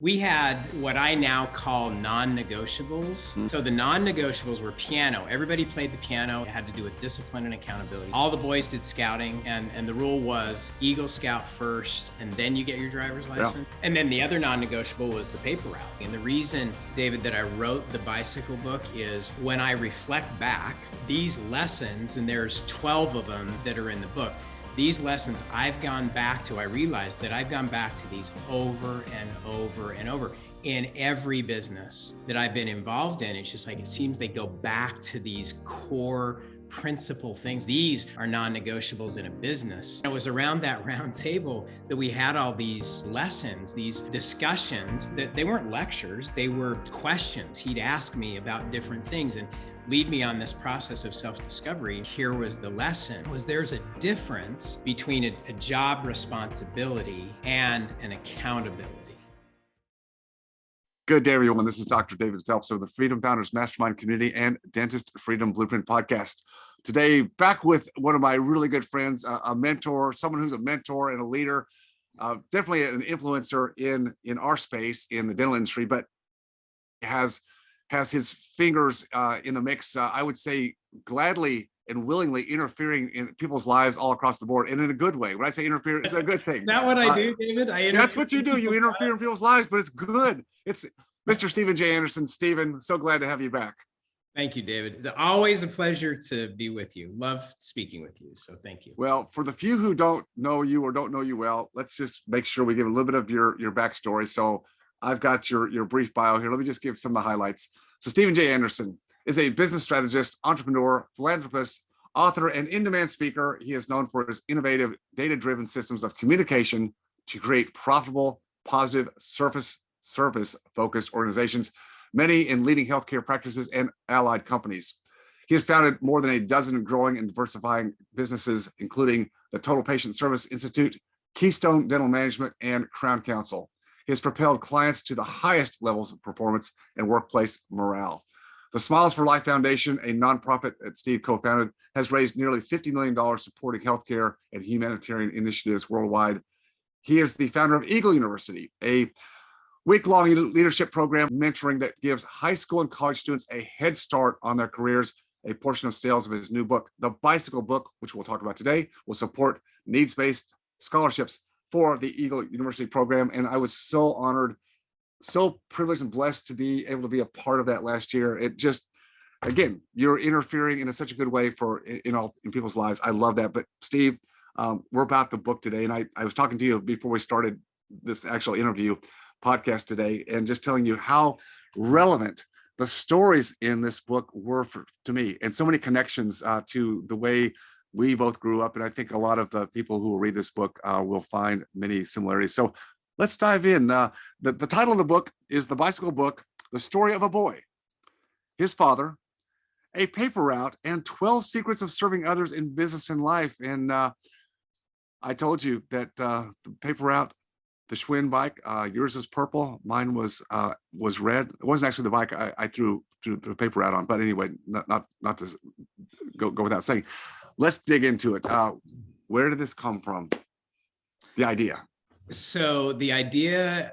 We had what I now call non-negotiables. So the non-negotiables were piano. Everybody played the piano. It had to do with discipline and accountability. All the boys did scouting, and the rule was Eagle Scout first, and then you get your driver's license. Yeah. And then the other non-negotiable was the paper route. And the reason, David, that I wrote the bicycle book is when I reflect back, these lessons, and there's 12 of them that are in the book, these lessons I've gone back to, I realized that I've gone back to these over and over and over in every business that I've been involved in. It's just like, it seems they go back to these core principal things. These are non-negotiables in a business. It was around that round table that we had all these lessons, these discussions that they weren't lectures, they were questions. He'd ask me about different things and lead me on this process of self-discovery. Here was the lesson, was there's a difference between a job responsibility and an accountability. Good day, everyone. This is Dr. David Phelps of the Freedom Founders Mastermind Community and Dentist Freedom Blueprint Podcast. Today, back with one of my really good friends, a mentor, someone who's a mentor and a leader, definitely an influencer in our space, in the dental industry, but has his fingers in the mix, I would say gladly and willingly interfering in people's lives all across the board, and in a good way. When I say interfere, it's a good thing. Is that what I do, David? That's what you do. You interfere in people's lives, but it's good. It's Mr. Stephen J. Anderson. Stephen, so glad to have you back. Thank you, David. It's always a pleasure to be with you. Love speaking with you, so thank you. Well, for the few who don't know you or don't know you well, let's just make sure we give a little bit of your backstory. So I've got your brief bio here. Let me just give some of the highlights. So Stephen J. Anderson is a business strategist, entrepreneur, philanthropist, author, and in-demand speaker. He is known for his innovative, data-driven systems of communication to create profitable, positive, service-focused organizations, many in leading healthcare practices and allied companies. He has founded more than a dozen growing and diversifying businesses, including the Total Patient Service Institute, Keystone Dental Management, and Crown Council. He has propelled clients to the highest levels of performance and workplace morale. The Smiles for Life Foundation, a nonprofit that Steve co-founded, has raised nearly $50 million supporting healthcare and humanitarian initiatives worldwide. He is the founder of Eagle University, a week-long leadership program mentoring that gives high school and college students a head start on their careers. A portion of sales of his new book, The Bicycle Book, which we'll talk about today, will support needs-based scholarships for the Eagle University program. And I was so honored, so privileged and blessed to be able to be a part of that last year. It just, again, you're interfering in such a good way in people's lives. I love that. But Steve, we're about the book today. And I was talking to you before we started this actual interview podcast today, and just telling you how relevant the stories in this book were to me, and so many connections to the way we both grew up. And I think a lot of the people who will read this book will find many similarities. So let's dive in. The title of the book is The Bicycle Book, The Story of a Boy, His Father, a Paper Route, and 12 Secrets of Serving Others in Business and Life. And I told you that the paper route, the Schwinn bike, yours was purple, mine was red. It wasn't actually the bike I threw the paper route on, but anyway, not to go without saying. Let's dig into it. Where did this come from? The idea. So the idea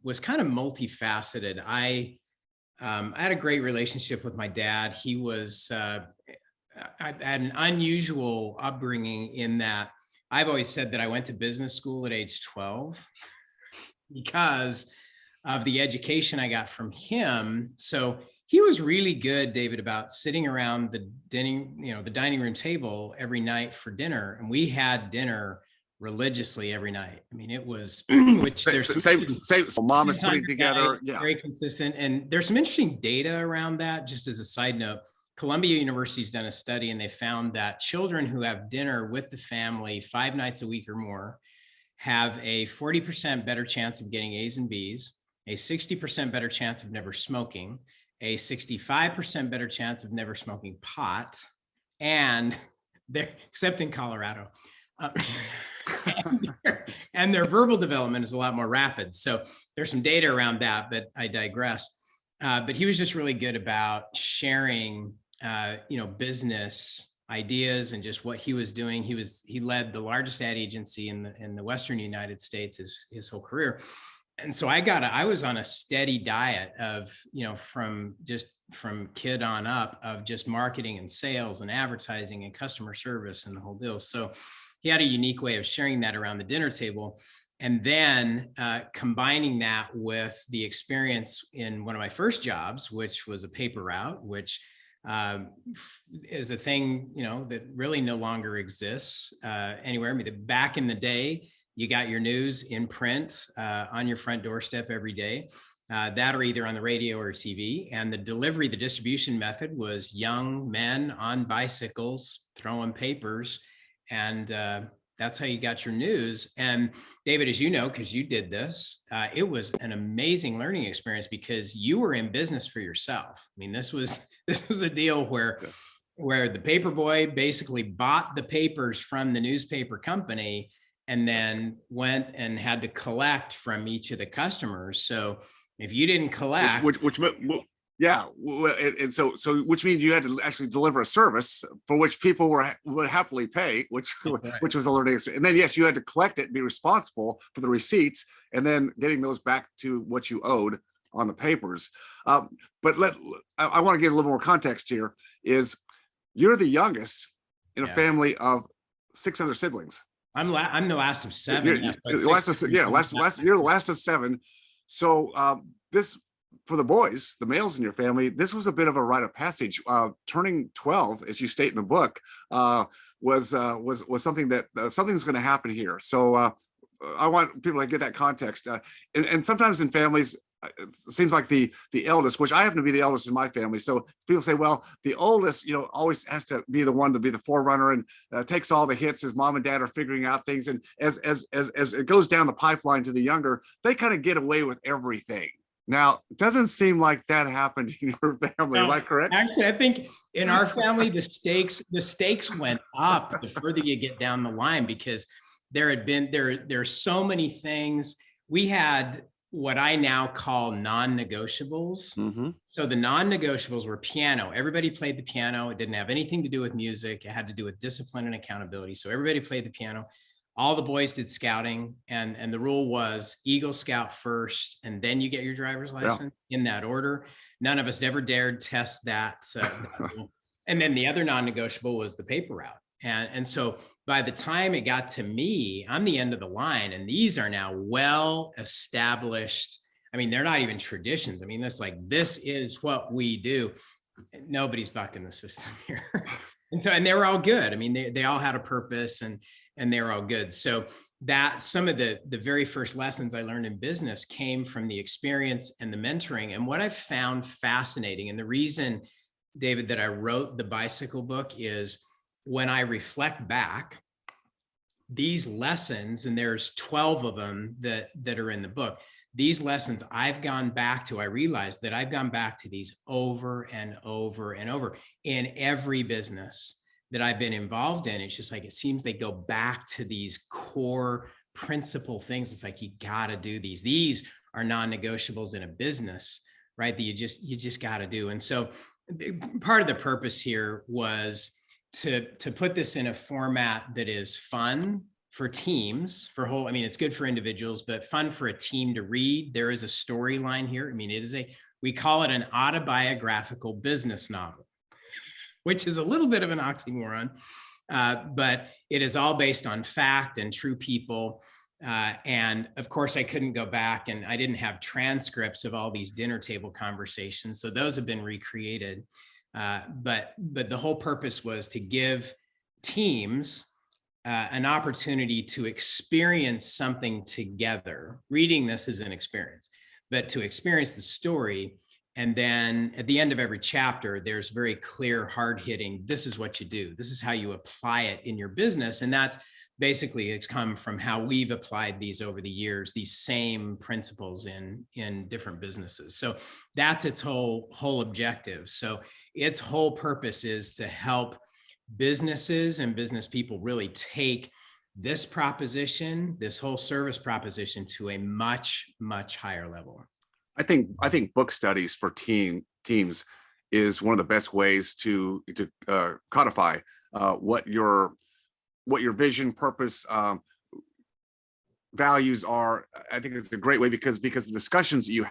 was kind of multifaceted. I had a great relationship with my dad. He was, I had an unusual upbringing in that I've always said that I went to business school at age 12 because of the education I got from him. So he was really good, David, about sitting around the dining room table every night for dinner. And we had dinner religiously every night. I mean, it was, which there's same mom is putting together. Yeah. Very consistent. And there's some interesting data around that. Just as a side note, Columbia University's done a study, and they found that children who have dinner with the family 5 nights a week or more have a 40% better chance of getting A's and B's, a 60% better chance of never smoking, a 65% better chance of never smoking pot, and except in Colorado, and their verbal development is a lot more rapid. So there's some data around that, but I digress. But he was just really good about sharing, business ideas and just what he was doing. He led the largest ad agency in the Western United States his whole career. And so I was on a steady diet of, from kid on up of just marketing and sales and advertising and customer service and the whole deal. So he had a unique way of sharing that around the dinner table. And then combining that with the experience in one of my first jobs, which was a paper route, which is a thing, that really no longer exists anywhere. I mean, back in the day, you got your news in print on your front doorstep every day. That or either on the radio or TV. And the distribution method was young men on bicycles throwing papers. And that's how you got your news. And David, as you know, because you did this, it was an amazing learning experience because you were in business for yourself. I mean, this was a deal where the paper boy basically bought the papers from the newspaper company and then went and had to collect from each of the customers. So if you didn't collect, and so which means you had to actually deliver a service for which people would happily pay, which was a learning experience. And then yes, you had to collect it and be responsible for the receipts and then getting those back to what you owed on the papers. But I want to give a little more context here. Is you're the youngest in a family of 6 other siblings. I'm the last of 7. You're the last of 7. So this, for the boys, the males in your family, this was a bit of a rite of passage. Turning 12, as you state in the book, was something that something's going to happen here. So I want people to get that context. And sometimes in families, it seems like the eldest, which I happen to be the eldest in my family. So people say, well, the oldest, always has to be the one to be the forerunner and takes all the hits as mom and dad are figuring out things. And as it goes down the pipeline to the younger, they kind of get away with everything. Now, it doesn't seem like that happened in your family. Am I correct? Actually, I think in our family, the stakes went up the further you get down the line, because there's so many things. We had what I now call non-negotiables. Mm-hmm. So the non-negotiables were piano. Everybody played the piano. It didn't have anything to do with music. It had to do with discipline and accountability. So everybody played the piano. All the boys did scouting, and the rule was Eagle Scout first, and then you get your driver's license in that order. None of us ever dared test that. And then the other non-negotiable was the paper route. And so by the time it got to me, I'm the end of the line, and these are now well established. I mean, they're not even traditions. I mean, this is what we do. Nobody's bucking the system here. And they were all good. I mean, they all had a purpose, and they were all good. So that some of the very first lessons I learned in business came from the experience and the mentoring. And what I've found fascinating, and the reason, David, that I wrote the bicycle book is when I reflect back, these lessons, and there's 12 of them that are in the book, these lessons I've gone back to, I realized that I've gone back to these over and over and over in every business that I've been involved in. It's just like, it seems they go back to these core principle things. It's like, you got to do these. These are non-negotiables in a business, right? That you just got to do. And so part of the purpose here was to put this in a format that is fun for teams, I mean, it's good for individuals, but fun for a team to read. There is a storyline here. I mean, we call it an autobiographical business novel, which is a little bit of an oxymoron, but it is all based on fact and true people. And of course, I couldn't go back, and I didn't have transcripts of all these dinner table conversations. So those have been recreated. But the whole purpose was to give teams an opportunity to experience something together. Reading this is an experience, but to experience the story. And then at the end of every chapter, there's very clear, hard-hitting, this is what you do. This is how you apply it in your business. And that's basically, it's come from how we've applied these over the years, these same principles in different businesses. So that's its whole objective. So its whole purpose is to help businesses and business people really take this proposition, this whole service proposition, to a much, much higher level. I think book studies for teams is one of the best ways to codify what your vision, purpose, values are, I think it's a great way because the discussions that you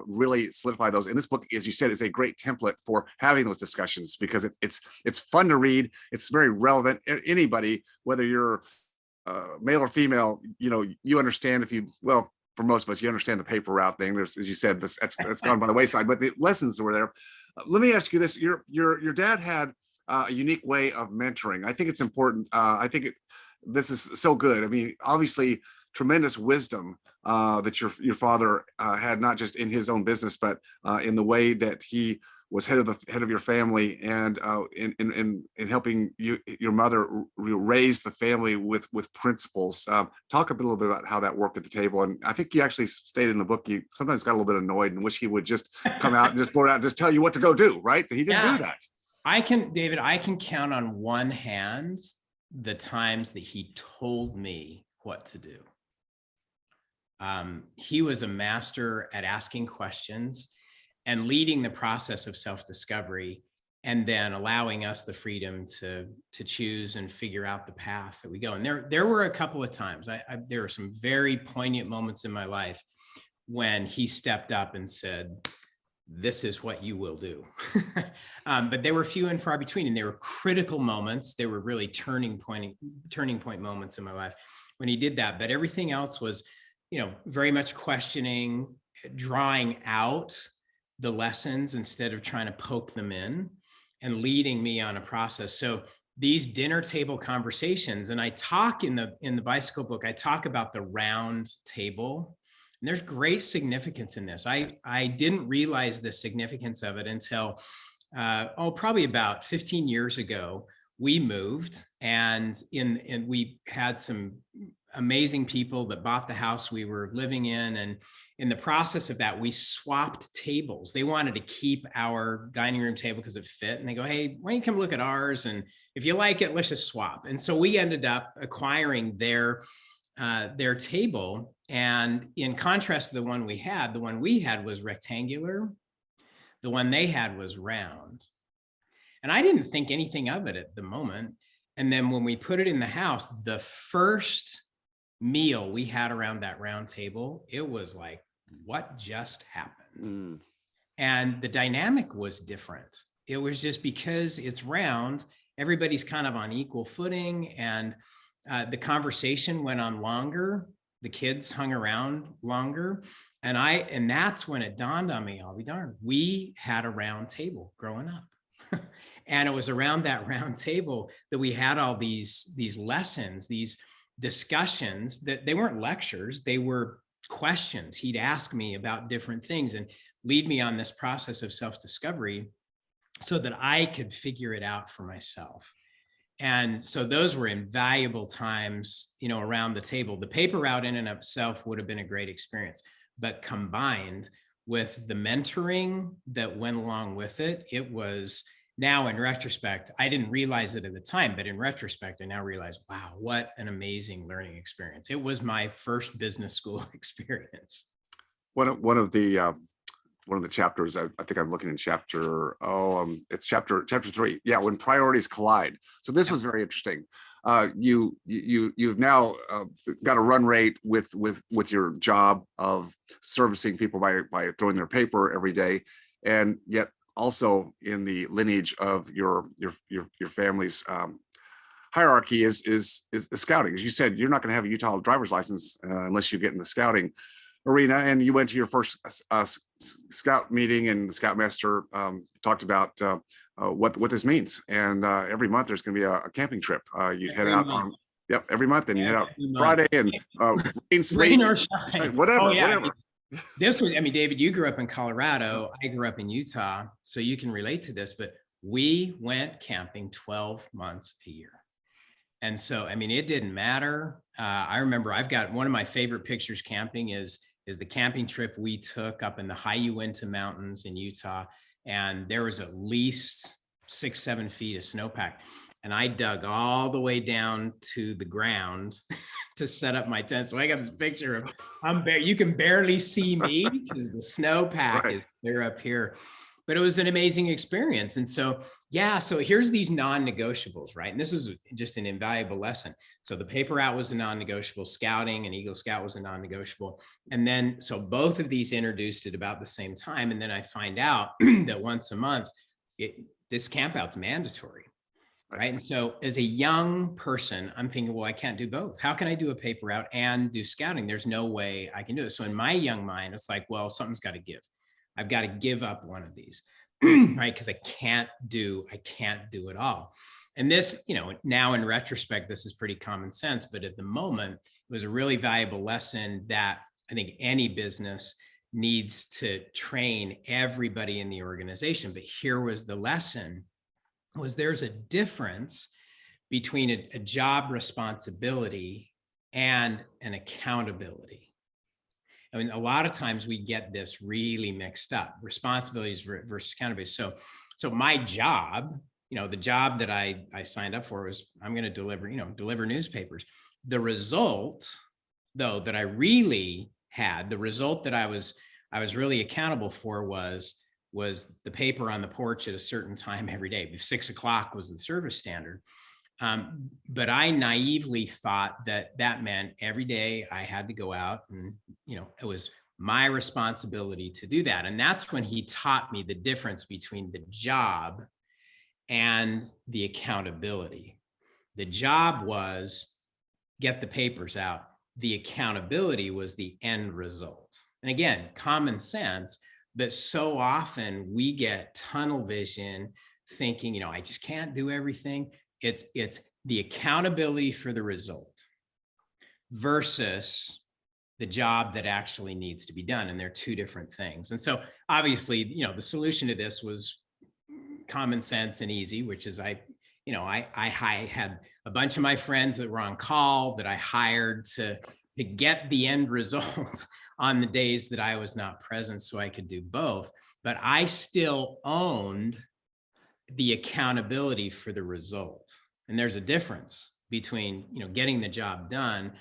really solidify those. And this book, as you said, is a great template for having those discussions because it's fun to read. It's very relevant. Anybody, whether you're male or female, you understand well, for most of us, you understand the paper route thing. There's, as you said, that's gone by the wayside, but the lessons were there. Let me ask you this: your dad had a unique way of mentoring. I think it's important. I think this is so good. I mean, obviously, tremendous wisdom that your father had, not just in his own business, but in the way that he was head of your family, and in helping your mother raise the family with principles. Talk a little bit about how that worked at the table. And I think you actually stated in the book you sometimes got a little bit annoyed and wish he would just come out and just blurt out, just tell you what to go do. Right? He didn't do that. David, I can count on one hand the times that he told me what to do. He was a master at asking questions and leading the process of self-discovery, and then allowing us the freedom to choose and figure out the path that we go. And there were a couple of times, there were some very poignant moments in my life when he stepped up and said, "This is what you will do." But they were few and far between, and they were critical moments. They were really turning point moments in my life when he did that. But everything else was, very much questioning, drawing out the lessons instead of trying to poke them in, and leading me on a process. So these dinner table conversations, and I talk in the bicycle book, I talk about the round table, and there's great significance in this. I didn't realize the significance of it until probably about 15 years ago. We moved, and we had some amazing people that bought the house we were living in, and in the process of that, we swapped tables. They wanted to keep our dining room table because it fit, and they go, "Hey, why don't you come look at ours? And if you like it, let's just swap." And so we ended up acquiring their table. And in contrast to the one we had was rectangular. The one they had was round. And I didn't think anything of it at the moment. And then when we put it in the house, the first meal we had around that round table, it was like, what just happened? And the dynamic was different. It was just because it's round, everybody's kind of on equal footing, and the conversation went on longer. The kids hung around longer. And that's when it dawned on me, I'll be darned, we had a round table growing up. And it was around that round table that we had all these lessons, these discussions, that they weren't lectures, they were questions. He'd ask me about different things and lead me on this process of self-discovery so that I could figure it out for myself. And so those were invaluable times, around the table. The paper route in and of itself would have been a great experience, but combined with the mentoring that went along with it, it was, now in retrospect, I didn't realize it at the time, but in retrospect, I now realize, wow, what an amazing learning experience. It was my first business school experience. One of the chapters, I think I'm looking in it's chapter 3. Yeah, when priorities collide. So this was very interesting. You've now got a run rate with your job of servicing people by throwing their paper every day, and yet also in the lineage of your family's hierarchy is scouting. As you said, you're not going to have a Utah driver's license unless you get in the scouting arena. And you went to your first scout meeting, and the scoutmaster talked about what this means. And every month there's going to be a camping trip. You'd head out on every month, and you head out Friday, and rain or shine, whatever. This was, David, you grew up in Colorado. I grew up in Utah, so you can relate to this, but we went camping 12 months a year. And so, it didn't matter. I remember I've got one of my favorite pictures camping is the camping trip we took up in the high Uinta Mountains in Utah. And there was at least 6-7 feet of snowpack. And I dug all the way down to the ground to set up my tent. So I got this picture of you can barely see me because the snowpack is clear up here. but it was an amazing experience. And so, yeah, so here's these non-negotiables, right? And this is just an invaluable lesson. So the paper route was a non-negotiable, scouting and Eagle Scout was a non-negotiable. And then, so both of these introduced at about the same time. And then I find out that once a month, this campout's mandatory. Right. And so as a young person, I'm thinking, well, I can't do both. How can I do a paper route and do scouting? There's no way I can do it. So in my young mind, it's like, well, something's got to give. I've got to give up one of these, right? Because I can't do it all. And this, now in retrospect, this is pretty common sense, but at the moment, it was a really valuable lesson that I think any business needs to train everybody in the organization. But here was the lesson. Was there's a difference between a job responsibility and an accountability. I mean, a lot of times we get this really mixed up, responsibilities versus accountability. So my job, the job that I signed up for was I'm going to deliver newspapers. The result, though, that I really had, the result that I was really accountable for was the paper on the porch at a certain time every day. 6 o'clock was the service standard. But I naively thought that meant every day I had to go out and, it was my responsibility to do that. And that's when he taught me the difference between the job and the accountability. The job was get the papers out. The accountability was the end result. And again, common sense. But so often we get tunnel vision thinking, I just can't do everything. It's the accountability for the result versus the job that actually needs to be done. And they're two different things. And so obviously, the solution to this was common sense and easy, which is I had a bunch of my friends that were on call that I hired to get the end result on the days that I was not present so I could do both. But I still owned the accountability for the result. And there's a difference between, getting the job done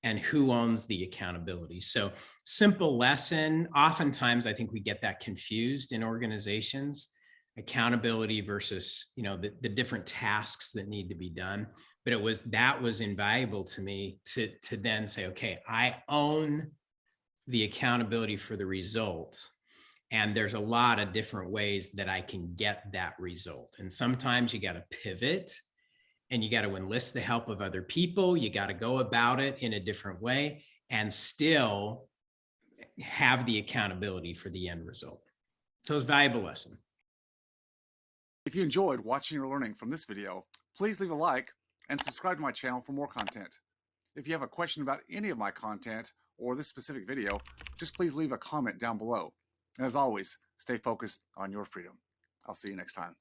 and who owns the accountability. So simple lesson. Oftentimes, I think we get that confused in organizations, accountability versus, the different tasks that need to be done. But that was invaluable to me to then say, okay, I own the accountability for the result. And there's a lot of different ways that I can get that result. And sometimes you got to pivot and you got to enlist the help of other people. You got to go about it in a different way and still have the accountability for the end result. So it's a valuable lesson. If you enjoyed watching or learning from this video, please leave a like and subscribe to my channel for more content. If you have a question about any of my content or this specific video, just please leave a comment down below. And as always, stay focused on your freedom. I'll see you next time.